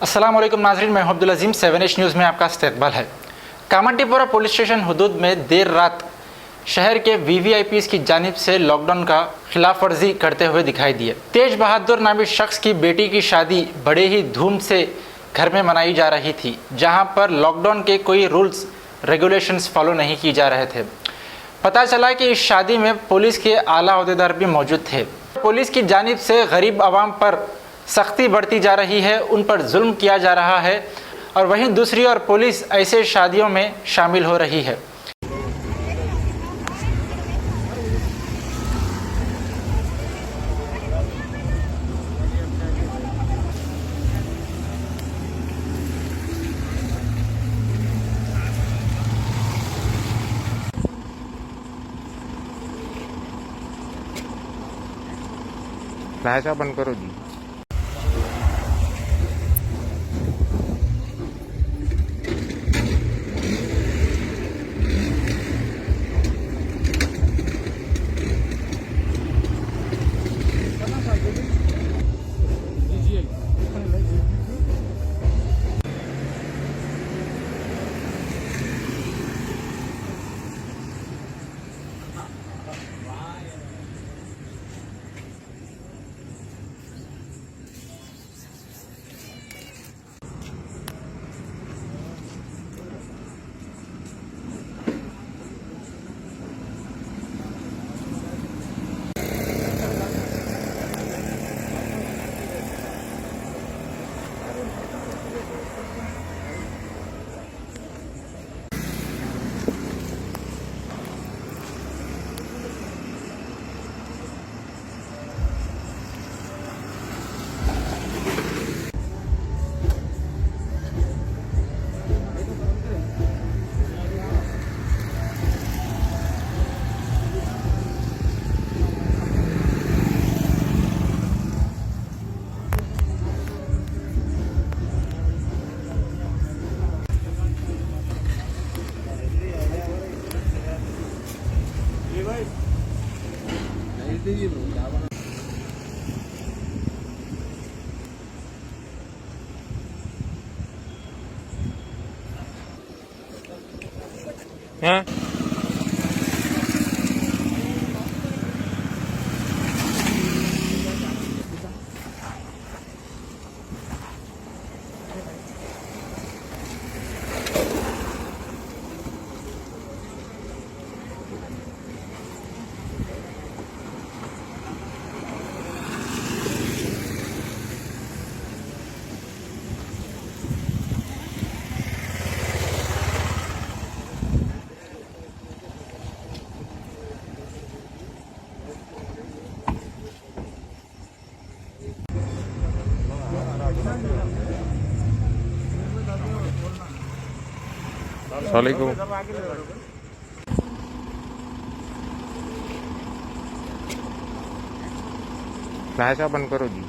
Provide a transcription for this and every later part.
अस्सलाम वालेकुम नाज़रीन, मैं अब्दुल अजीम 7H न्यूज़ में आपका इस्तकबाल है। कामाटीपुरा पुलिस स्टेशन हदूद में देर रात शहर के VVIPs की जानिब से लॉकडाउन का खिलाफ वर्जी करते हुए दिखाई दिए। तेज बहादुर नामी शख्स की बेटी की शादी बड़े ही धूम से घर में मनाई जा रही थी, जहां पर लॉकडाउन के कोई रूल्स रेगुलेशंस फॉलो नहीं की जा रहे थे। पता चला कि इस शादी में पुलिस के आला अहदेदार भी मौजूद थे। पुलिस की जानिब से गरीब आवाम पर सख्ती बढ़ती जा रही है, उन पर जुल्म किया जा रहा है और वहीं दूसरी ओर पुलिस ऐसे शादियों में शामिल हो रही है। फ्लैश बंद करो जी। हाँ? वालेकुम। फ्लैश बंद करो जी।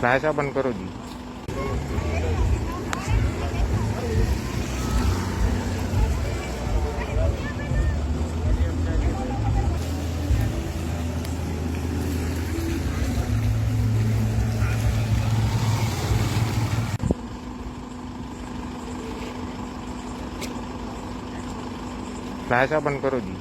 फ्लैश बंद करो जी। फ्लैश बंद करो जी।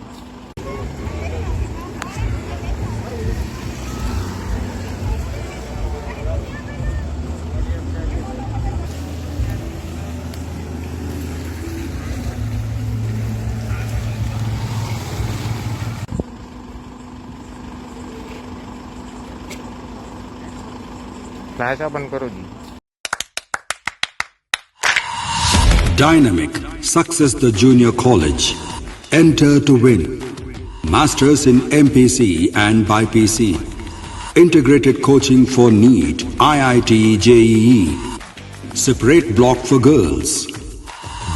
फ्लैश बंद करो जी। Dynamic Success the Junior College. Enter to win. Masters in MPC and BPC. Integrated coaching for NEET, IIT, JEE. Separate block for girls.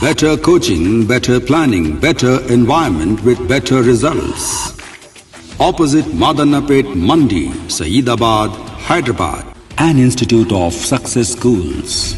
Better coaching, better planning, better environment with better results. Opposite Madanapet Mandi, Saeedabad, Hyderabad. An institute of success schools.